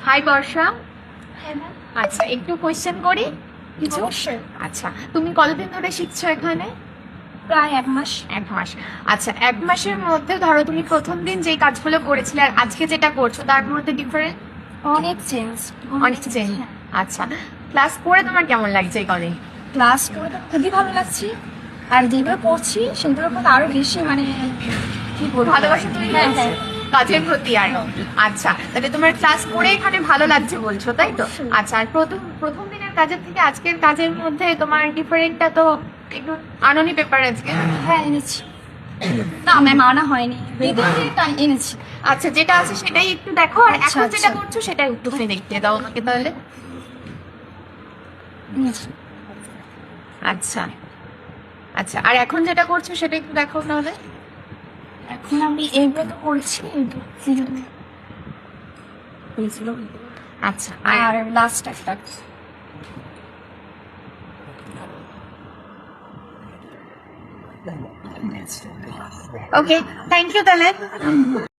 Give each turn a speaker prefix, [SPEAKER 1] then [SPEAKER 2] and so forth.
[SPEAKER 1] High বর্ষা।
[SPEAKER 2] হ্যাঁ ma'am.
[SPEAKER 1] আচ্ছা, একটু কোয়েশ্চেন করি কিছু।
[SPEAKER 2] অবশ্যই।
[SPEAKER 1] আচ্ছা, তুমি কতদিন ধরে শিখছো এখানে?
[SPEAKER 2] প্রায় 1 মাস।
[SPEAKER 1] 1 মাস। আচ্ছা, 1 মাসের মধ্যে ধরো তুমি প্রথম দিন যেই কাজগুলো করেছিলে আর আজকে যেটা করছো তার মধ্যে ডিফারেন্ট?
[SPEAKER 2] অনেক চেঞ্জ।
[SPEAKER 1] অনেক চেঞ্জ। আচ্ছা, ক্লাস করে তোমার কেমন লাগছে এই কদিন?
[SPEAKER 2] ক্লাস করে তো খুবই ভালো লাগছে, আর যেগুলো পড়ছি সেগুলোর প্রতি আরো বেশি মানে কি বলবো,
[SPEAKER 1] ভালোবাসা তুমি
[SPEAKER 2] হ্যাঁ হ্যাঁ
[SPEAKER 1] কাজের প্রতি আর। আচ্ছা, তাহলে তোমার ক্লাস করে এখানে ভালো লাগছে বলছো, তাই তো? আচ্ছা, আর প্রথম প্রথম দিনের কাজের থেকে আজকের কাজের মধ্যে তোমার ডিফারেন্টটা তো একটু আননি পেপার আজকে।
[SPEAKER 2] হ্যাঁ এনেছি। না ম্যাম আনা হয়নি, তাই এনেছি।
[SPEAKER 1] আচ্ছা, যেটা আছে সেটাই একটু দেখো, আর
[SPEAKER 2] আচ্ছা,
[SPEAKER 1] এখন যেটা
[SPEAKER 2] আচ্ছা।
[SPEAKER 1] করছো সেটা একটুখানি দেখতে দাও আমাকে তাহলে।
[SPEAKER 2] এনেছি।
[SPEAKER 1] আচ্ছা আচ্ছা, আর এখন যেটা করছো সেটা একটু দেখো তাহলে।
[SPEAKER 2] এখন আমি এইগুলো তো করছি,
[SPEAKER 1] আচ্ছা,
[SPEAKER 2] আর লাস্ট একটা
[SPEAKER 1] ওকে, থ্যাংক ইউ তাহলে।